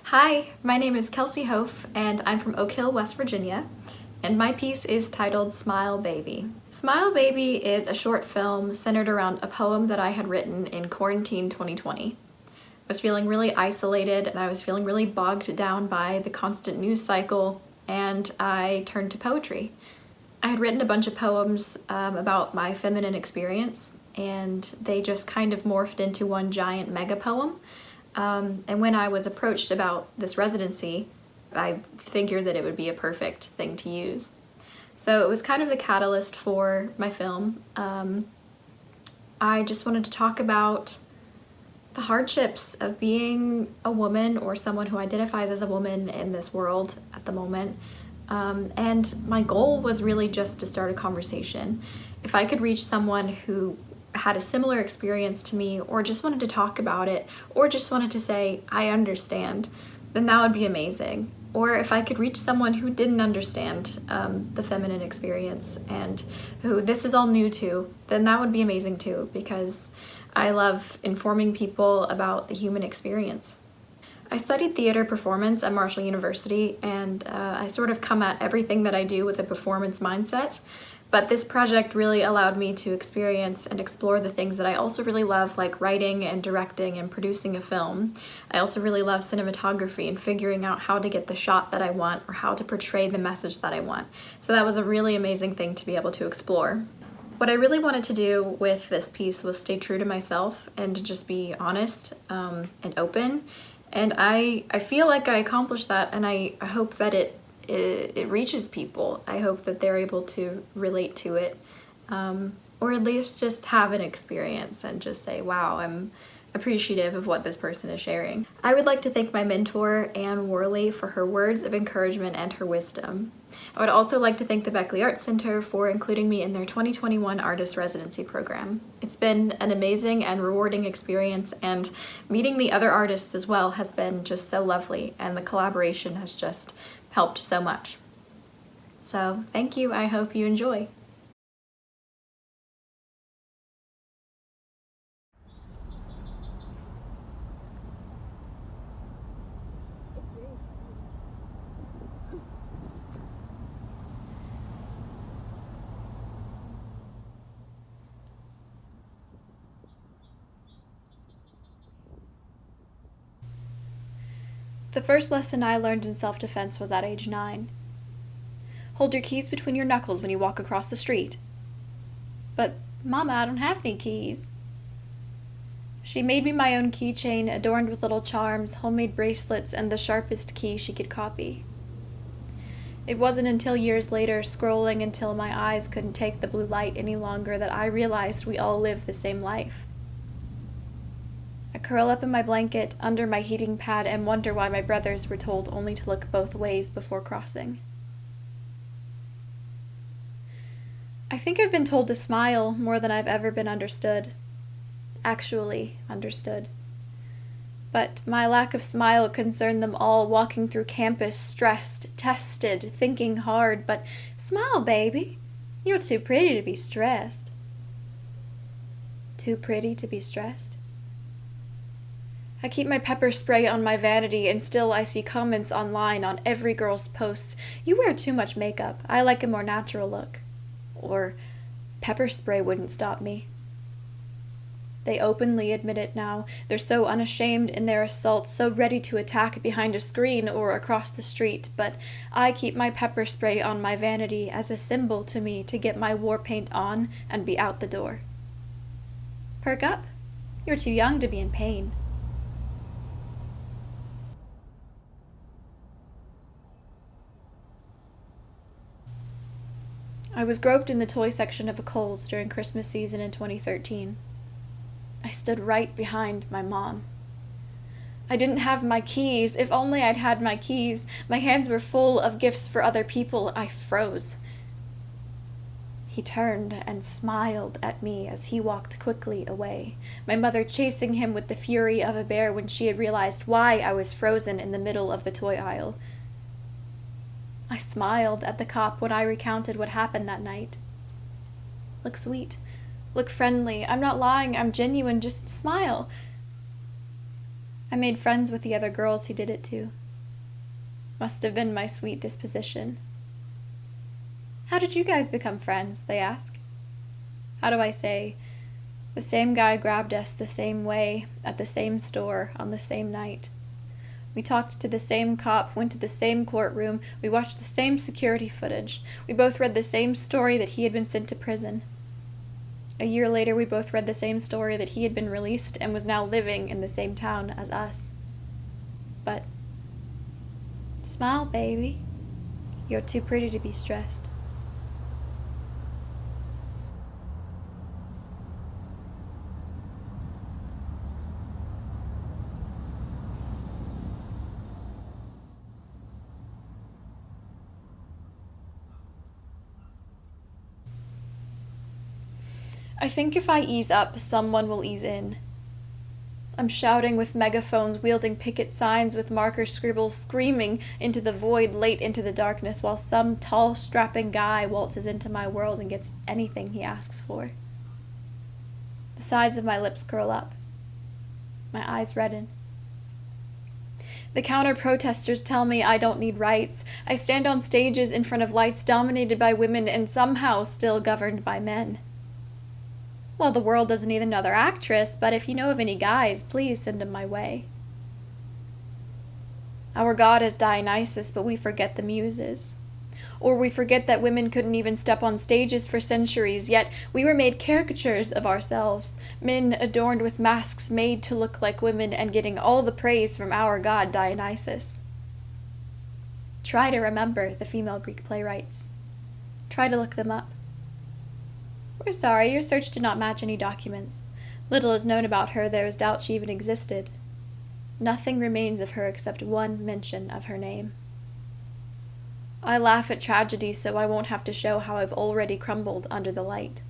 Hi, my name is Kelsey Hofe, and I'm from Oak Hill, West Virginia, and my piece is titled Smile Baby. Smile Baby is a short film centered around a poem that I had written in quarantine 2020. I was feeling really isolated, and I was feeling really bogged down by the constant news cycle, and I turned to poetry. I had written a bunch of poems about my feminine experience, and they just kind of morphed into one giant mega poem. And when I was approached about this residency, I figured that it would be a perfect thing to use. So it was kind of the catalyst for my film. I just wanted to talk about the hardships of being a woman or someone who identifies as a woman in this world at the moment. And my goal was really just to start a conversation. If I could reach someone who had a similar experience to me, or just wanted to talk about it, or just wanted to say, I understand, then that would be amazing. Or if I could reach someone who didn't understand the feminine experience and who this is all new to, then that would be amazing too, because I love informing people about the human experience. I studied theater performance at Marshall University, and I sort of come at everything that I do with a performance mindset. But this project really allowed me to experience and explore the things that I also really love, like writing and directing and producing a film. I also really love cinematography and figuring out how to get the shot that I want or how to portray the message that I want. So that was a really amazing thing to be able to explore. What I really wanted to do with this piece was stay true to myself and to just be honest and open. And I feel like I accomplished that, and I hope that it reaches people. I hope that they're able to relate to it, or at least just have an experience and just say, wow, I'm appreciative of what this person is sharing. I would like to thank my mentor, Ann Worley, for her words of encouragement and her wisdom. I would also like to thank the Beckley Art Center for including me in their 2021 Artist Residency program. It's been an amazing and rewarding experience, and meeting the other artists as well has been just so lovely, and the collaboration has just helped so much. So thank you. I hope you enjoy. The first lesson I learned in self-defense was at age 9. Hold your keys between your knuckles when you walk across the street. But, Mama, I don't have any keys. She made me my own keychain adorned with little charms, homemade bracelets, and the sharpest key she could copy. It wasn't until years later, scrolling until my eyes couldn't take the blue light any longer, that I realized we all live the same life. I curl up in my blanket under my heating pad and wonder why my brothers were told only to look both ways before crossing. I think I've been told to smile more than I've ever been understood. Actually understood. But my lack of smile concerned them all, walking through campus stressed, tested, thinking hard. But smile, baby. You're too pretty to be stressed. Too pretty to be stressed? I keep my pepper spray on my vanity, and still I see comments online on every girl's posts. You wear too much makeup. I like a more natural look. Or, pepper spray wouldn't stop me. They openly admit it now. They're so unashamed in their assaults, so ready to attack behind a screen or across the street. But I keep my pepper spray on my vanity as a symbol to me to get my war paint on and be out the door. Perk up. You're too young to be in pain. I was groped in the toy section of a Kohl's during Christmas season in 2013. I stood right behind my mom. I didn't have my keys. If only I'd had my keys. My hands were full of gifts for other people. I froze. He turned and smiled at me as he walked quickly away, my mother chasing him with the fury of a bear when she had realized why I was frozen in the middle of the toy aisle. I smiled at the cop when I recounted what happened that night. Look sweet. Look friendly. I'm not lying. I'm genuine. Just smile. I made friends with the other girls he did it to. Must have been my sweet disposition. How did you guys become friends? They ask. How do I say, the same guy grabbed us the same way, at the same store, on the same night. We talked to the same cop, went to the same courtroom, we watched the same security footage. We both read the same story that he had been sent to prison. A year later, we both read the same story that he had been released and was now living in the same town as us. But, smile, baby. You're too pretty to be stressed. I think if I ease up, someone will ease in. I'm shouting with megaphones, wielding picket signs with marker scribbles, screaming into the void late into the darkness, while some tall, strapping guy waltzes into my world and gets anything he asks for. The sides of my lips curl up. My eyes redden. The counter-protesters tell me I don't need rights. I stand on stages in front of lights dominated by women and somehow still governed by men. Well, the world doesn't need another actress, but if you know of any guys, please send them my way. Our god is Dionysus, but we forget the muses. Or we forget that women couldn't even step on stages for centuries, yet we were made caricatures of ourselves, men adorned with masks made to look like women and getting all the praise from our god Dionysus. Try to remember the female Greek playwrights. Try to look them up. We're sorry, your search did not match any documents. Little is known about her, there is doubt she even existed. Nothing remains of her except one mention of her name. I laugh at tragedy so I won't have to show how I've already crumbled under the light.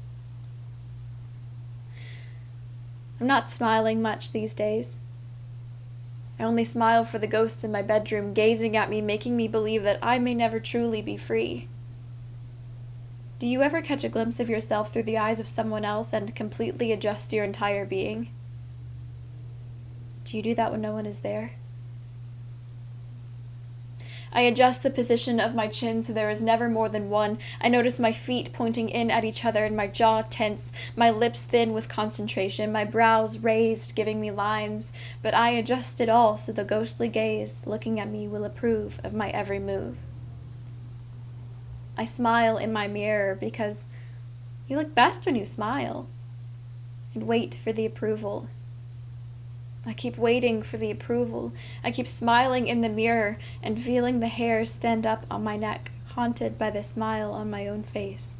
I'm not smiling much these days. I only smile for the ghosts in my bedroom, gazing at me, making me believe that I may never truly be free. Do you ever catch a glimpse of yourself through the eyes of someone else and completely adjust your entire being? Do you do that when no one is there? I adjust the position of my chin so there is never more than one. I notice my feet pointing in at each other and my jaw tense, my lips thin with concentration, my brows raised, giving me lines. But I adjust it all so the ghostly gaze looking at me will approve of my every move. I smile in my mirror because you look best when you smile, and wait for the approval. I keep waiting for the approval. I keep smiling in the mirror and feeling the hairs stand up on my neck, haunted by the smile on my own face.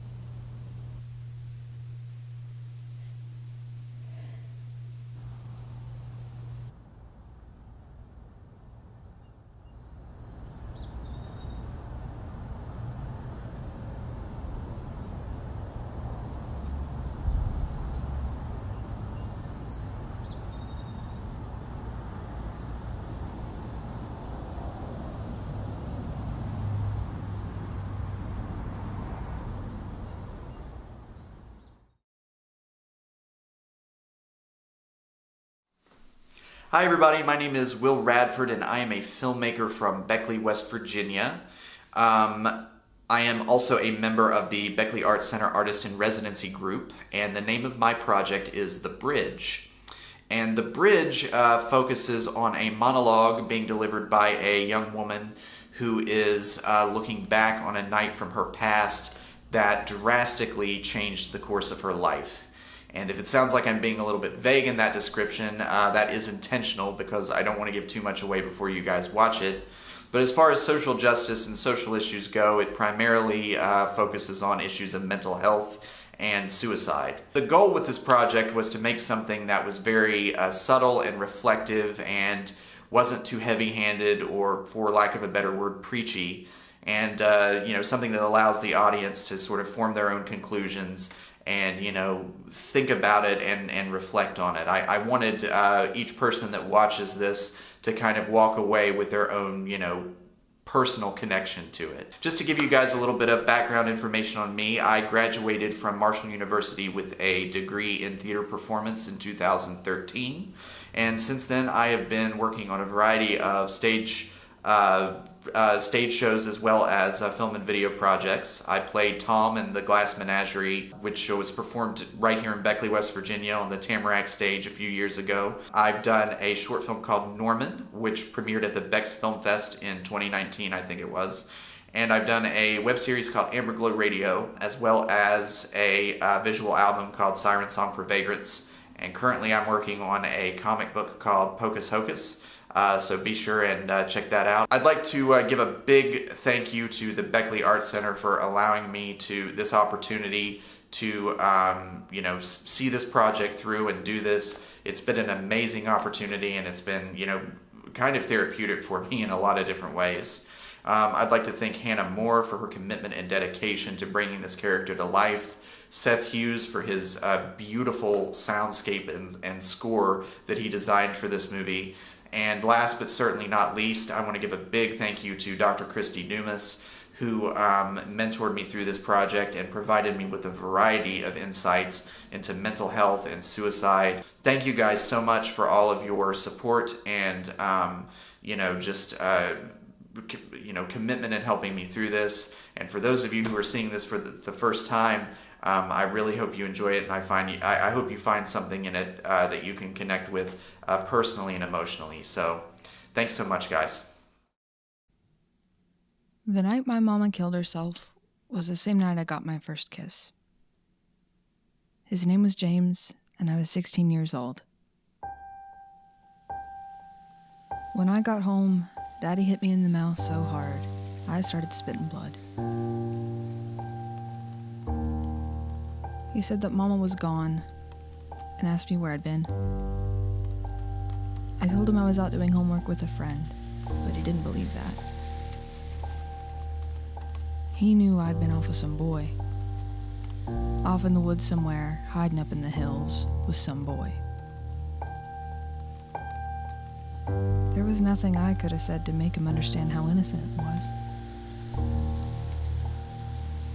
Hi everybody, my name is Will Radford and I am a filmmaker from Beckley, West Virginia. I am also a member of the Beckley Art Center Artist in Residency group, and the name of my project is The Bridge. And The Bridge focuses on a monologue being delivered by a young woman who is looking back on a night from her past that drastically changed the course of her life. And if it sounds like I'm being a little bit vague in that description, that is intentional because I don't want to give too much away before you guys watch it. But as far as social justice and social issues go, it primarily focuses on issues of mental health and suicide. The goal with this project was to make something that was very subtle and reflective and wasn't too heavy-handed or, for lack of a better word, preachy. And something that allows the audience to sort of form their own conclusions and think about it and reflect on it. I wanted each person that watches this to kind of walk away with their own personal connection to it. Just to give you guys a little bit of background information on me, I graduated from Marshall University with a degree in theater performance in 2013, And since then, I have been working on a variety of stage shows as well as film and video projects. I played Tom in The Glass Menagerie, which was performed right here in Beckley, West Virginia on the Tamarack stage a few years ago. I've done a short film called Norman, which premiered at the Bex Film Fest in 2019, I think it was. And I've done a web series called Amber Glow Radio, as well as a visual album called Siren Song for Vagrants. And currently I'm working on a comic book called Pocus Hocus. So be sure and check that out. I'd like to give a big thank you to the Beckley Art Center for allowing me this opportunity to see this project through and do this. It's been an amazing opportunity, and it's been kind of therapeutic for me in a lot of different ways. I'd like to thank Hannah Moore for her commitment and dedication to bringing this character to life, Seth Hughes for his beautiful soundscape and score that he designed for this movie. And last but certainly not least, I want to give a big thank you to Dr. Kristi Dumas, who mentored me through this project and provided me with a variety of insights into mental health and suicide. Thank you guys so much for all of your support and commitment in helping me through this. And for those of you who are seeing this for the first time, I really hope you enjoy it, and I hope you find something in it that you can connect with personally and emotionally. So thanks so much, guys. The night my mama killed herself was the same night I got my first kiss. His name was James, and I was 16 years old. When I got home, Daddy hit me in the mouth so hard, I started spitting blood. He said that Mama was gone and asked me where I'd been. I told him I was out doing homework with a friend, but he didn't believe that. He knew I'd been off with some boy. Off in the woods somewhere, hiding up in the hills with some boy. There was nothing I could have said to make him understand how innocent it was.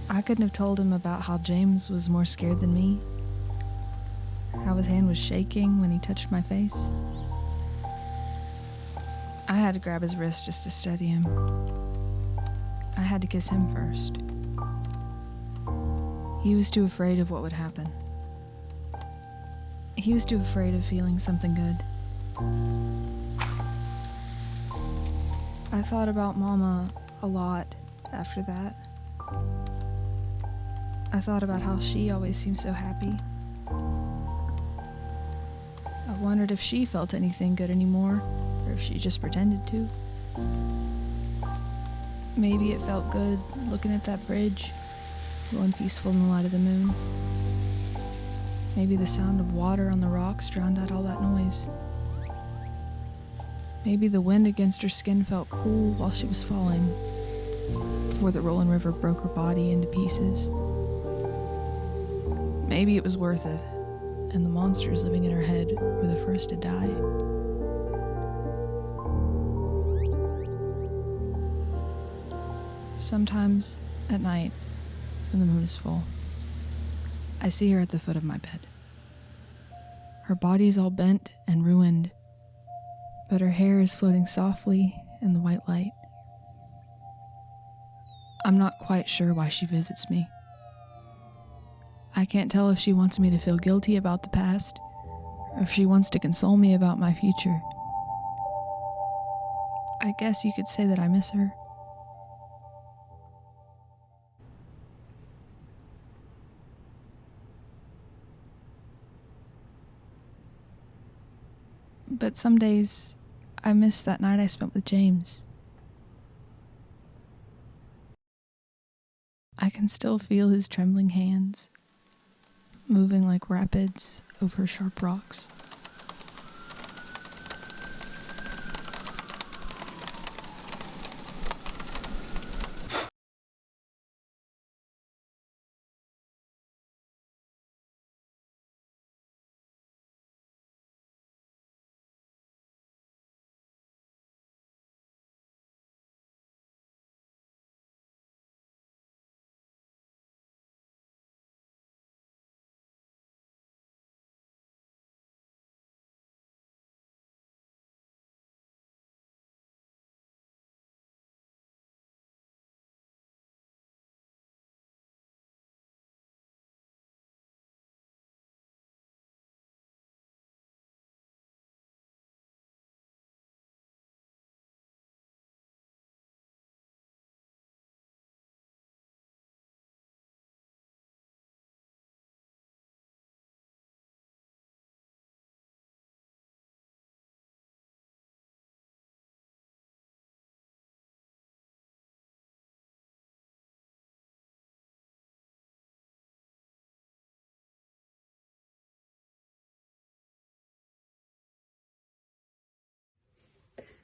I couldn't have told him about how James was more scared than me, how his hand was shaking when he touched my face. I had to grab his wrist just to steady him. I had to kiss him first. He was too afraid of what would happen. He was too afraid of feeling something good. I thought about Mama a lot after that. I thought about how she always seemed so happy. I wondered if she felt anything good anymore, or if she just pretended to. Maybe it felt good looking at that bridge, glowing peaceful in the light of the moon. Maybe the sound of water on the rocks drowned out all that noise. Maybe the wind against her skin felt cool while she was falling, before the rolling river broke her body into pieces. Maybe it was worth it, and the monsters living in her head were the first to die. Sometimes, at night, when the moon is full, I see her at the foot of my bed. Her body is all bent and ruined, but her hair is floating softly in the white light. I'm not quite sure why she visits me. I can't tell if she wants me to feel guilty about the past, or if she wants to console me about my future. I guess you could say that I miss her. But some days, I miss that night I spent with James. I can still feel his trembling hands, moving like rapids over sharp rocks.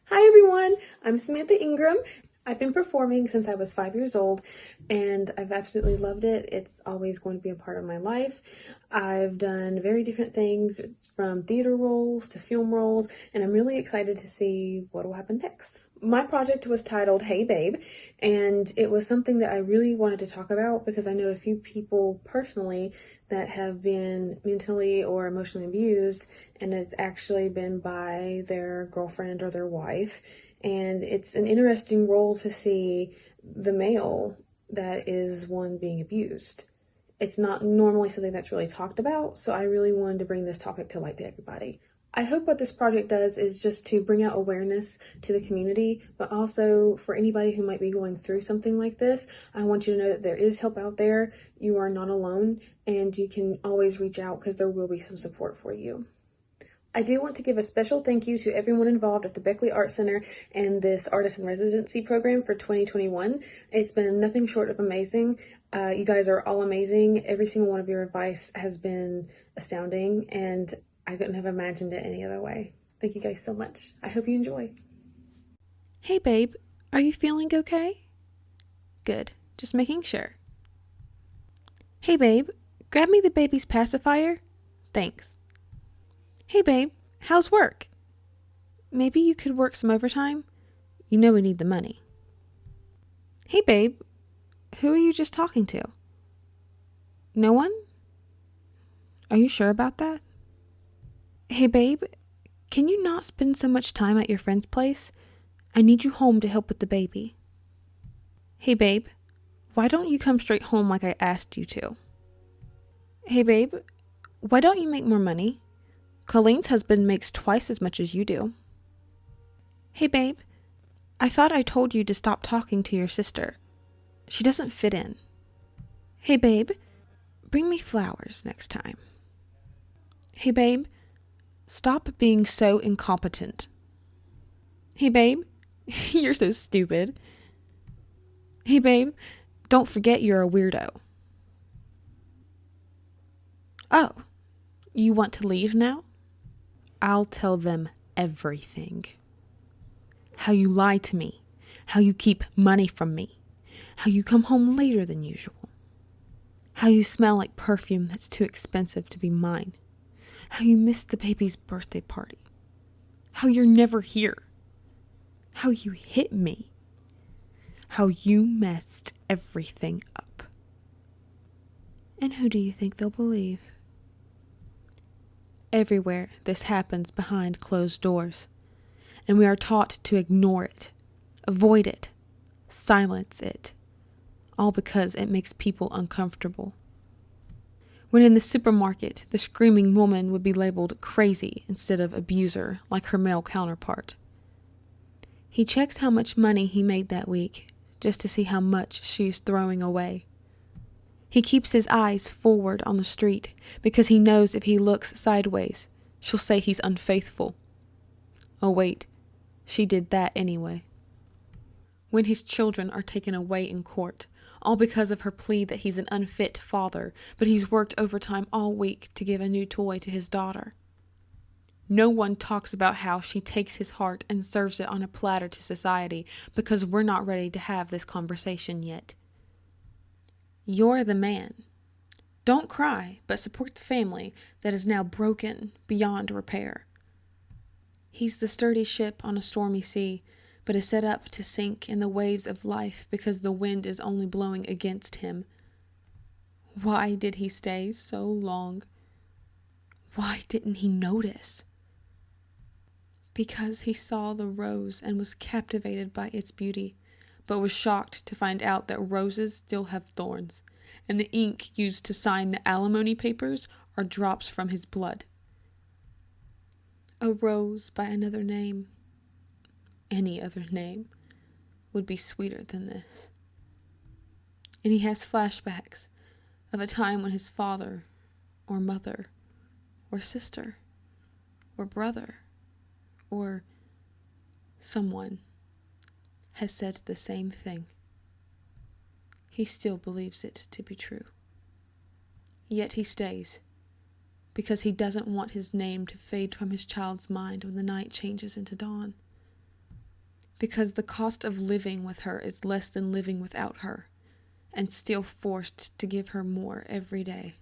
Hi everyone, I'm Samantha Ingram. I've been performing since I was 5 years old and I've absolutely loved it. It's always going to be a part of my life. I've done very different things from theater roles to film roles, and I'm really excited to see what will happen next. My project was titled Hey Babe, and it was something that I really wanted to talk about because I know a few people personally that have been mentally or emotionally abused, and it's actually been by their girlfriend or their wife. And it's an interesting role to see the male that is one being abused. It's not normally something that's really talked about, so I really wanted to bring this topic to light to everybody. I hope what this project does is just to bring out awareness to the community, but also for anybody who might be going through something like this, I want you to know that there is help out there. You are not alone, and you can always reach out because there will be some support for you. I do want to give a special thank you to everyone involved at the Beckley Art Center and this Artist in Residency program for 2021. It's been nothing short of amazing. You guys are all amazing. Every single one of your advice has been astounding, and I couldn't have imagined it any other way. Thank you guys so much. I hope you enjoy. Hey babe, are you feeling okay? Good, just making sure. Hey babe, grab me the baby's pacifier. Thanks. Hey babe, how's work? Maybe you could work some overtime? You know we need the money. Hey babe, who are you just talking to? No one? Are you sure about that? Hey babe, can you not spend so much time at your friend's place? I need you home to help with the baby. Hey babe, why don't you come straight home like I asked you to? Hey babe, why don't you make more money? Colleen's husband makes twice as much as you do. Hey babe, I thought I told you to stop talking to your sister. She doesn't fit in. Hey babe, bring me flowers next time. Hey babe, stop being so incompetent. Hey babe, you're so stupid. Hey babe, don't forget you're a weirdo. Oh, you want to leave now? I'll tell them everything. How you lie to me, how you keep money from me, how you come home later than usual, how you smell like perfume that's too expensive to be mine, how you missed the baby's birthday party, how you're never here, how you hit me, how you messed everything up. And who do you think they'll believe? Everywhere this happens behind closed doors, and we are taught to ignore it, avoid it, silence it, all because it makes people uncomfortable. When in the supermarket, the screaming woman would be labeled crazy instead of abuser like her male counterpart. He checks how much money he made that week just to see how much she's throwing away. He keeps his eyes forward on the street because he knows if he looks sideways, she'll say he's unfaithful. Oh wait, she did that anyway. When his children are taken away in court, all because of her plea that he's an unfit father, but he's worked overtime all week to give a new toy to his daughter. No one talks about how she takes his heart and serves it on a platter to society because we're not ready to have this conversation yet. You're the man. Don't cry, but support the family that is now broken beyond repair. He's the sturdy ship on a stormy sea, but is set up to sink in the waves of life because the wind is only blowing against him. Why did he stay so long? Why didn't he notice? Because he saw the rose and was captivated by its beauty, but was shocked to find out that roses still have thorns, and the ink used to sign the alimony papers are drops from his blood. A rose by another name, any other name, would be sweeter than this. And he has flashbacks of a time when his father, or mother, or sister, or brother, or someone has said the same thing. He still believes it to be true. Yet he stays, because he doesn't want his name to fade from his child's mind when the night changes into dawn. because the cost of living with her is less than living without her, and still forced to give her more every day.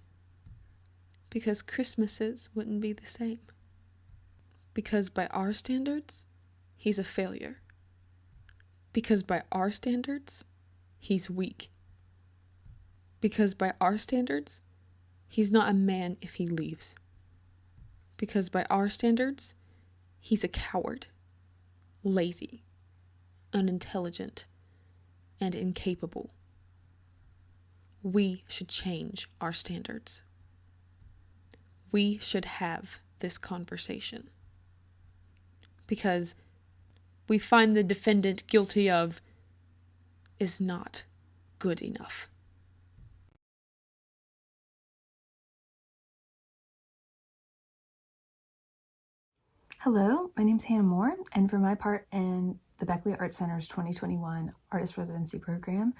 Because Christmases wouldn't be the same. Because by our standards, he's a failure. Because by our standards, he's weak. Because by our standards, he's not a man if he leaves. Because by our standards, he's a coward, lazy, unintelligent, and incapable. We should change our standards. We should have this conversation. Because we find the defendant guilty of is not good enough. Hello, my name's Hannah Moore, and for my part in the Beckley Art Center's 2021 Artist Residency program,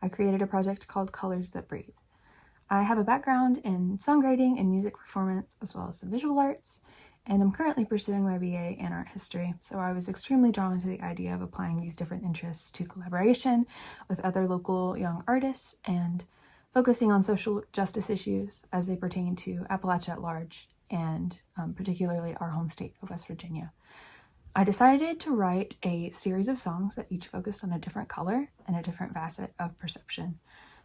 I created a project called Colors That Breathe. I have a background in songwriting and music performance, as well as some visual arts, and I'm currently pursuing my BA in art history, so I was extremely drawn to the idea of applying these different interests to collaboration with other local young artists and focusing on social justice issues as they pertain to Appalachia at large, and particularly our home state of West Virginia. I decided to write a series of songs that each focused on a different color and a different facet of perception.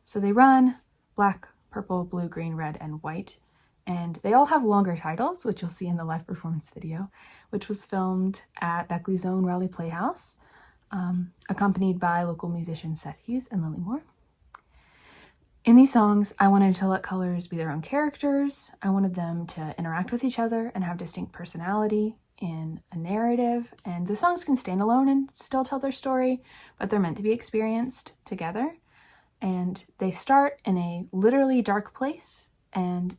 So they run black, purple, blue, green, red, and white, and they all have longer titles, which you'll see in the live performance video, which was filmed at Beckley's own Raleigh Playhouse, accompanied by local musicians Seth Hughes and Lily Moore. In these songs, I wanted to let colors be their own characters. I wanted them to interact with each other and have distinct personality in a narrative. And the songs can stand alone and still tell their story, but they're meant to be experienced together. And they start in a literally dark place, and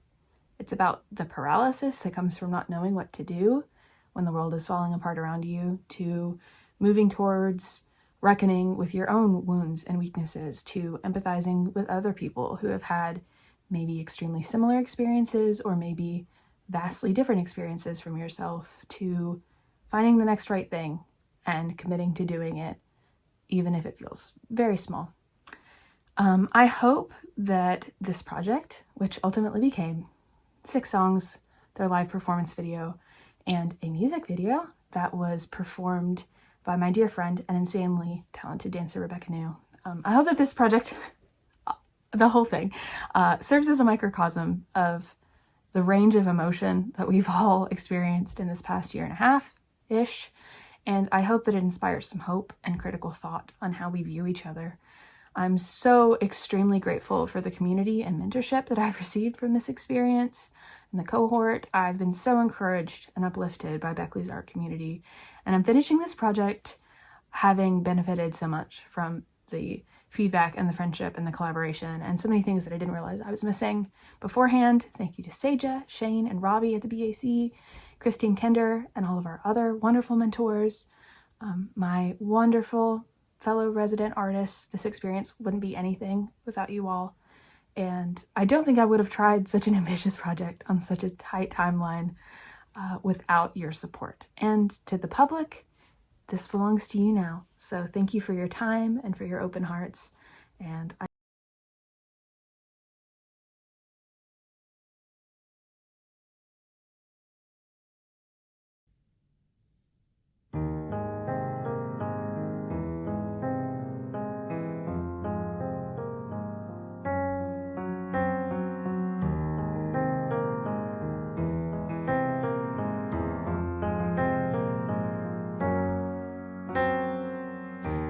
it's about the paralysis that comes from not knowing what to do when the world is falling apart around you, to moving towards reckoning with your own wounds and weaknesses, to empathizing with other people who have had maybe extremely similar experiences or maybe vastly different experiences from yourself, to finding the next right thing and committing to doing it, even if it feels very small. I hope that this project, which ultimately became 6 songs, their live performance video, and a music video that was performed by my dear friend and insanely talented dancer Rebecca New. I hope that this project, the whole thing, serves as a microcosm of the range of emotion that we've all experienced in this past year and a half-ish, and I hope that it inspires some hope and critical thought on how we view each other. I'm so extremely grateful for the community and mentorship that I've received from this experience. In the cohort, I've been so encouraged and uplifted by Beckley's art community, and I'm finishing this project having benefited so much from the feedback and the friendship and the collaboration and so many things that I didn't realize I was missing beforehand. Thank you to Seja, Shane, and Robbie at the BAC, Kristi and Kinder, and all of our other wonderful mentors, my wonderful fellow resident artists. This experience wouldn't be anything without you all. And I don't think I would have tried such an ambitious project on such a tight timeline without your support. And to the public, this belongs to you now. So thank you for your time and for your open hearts. And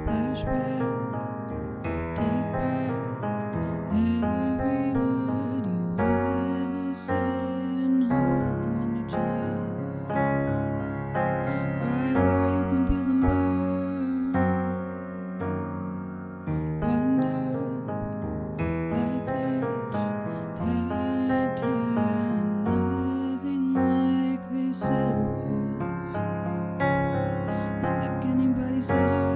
Flashback, take back every word you ever said and hold them in your chest, right where you can feel them burn. Wind up, light touch, tight, and nothing like they said it was, not like anybody said it was.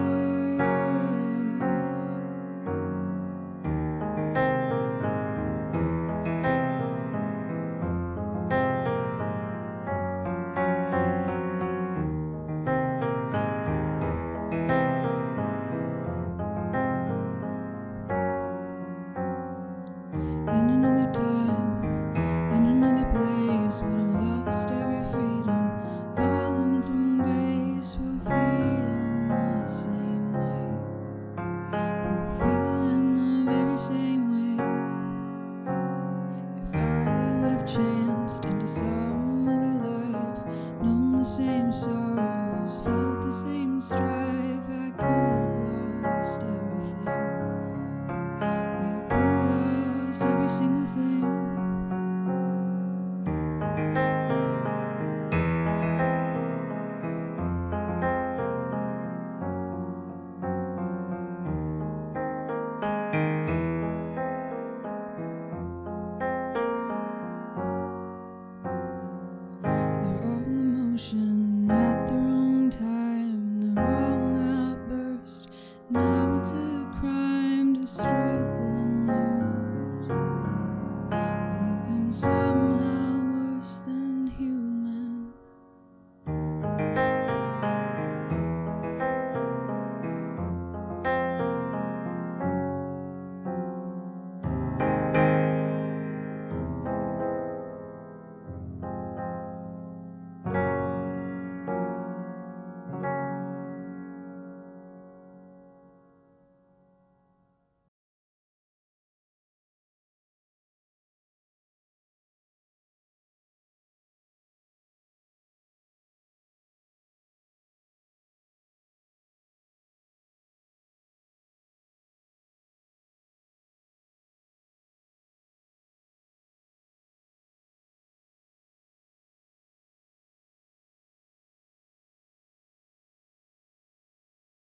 some other life, known the same sorrows, felt the same strife. I could have lost everything. I could have lost every single thing. At the wrong time, the wrong outburst. Now it's a crime to struggle and lose. Become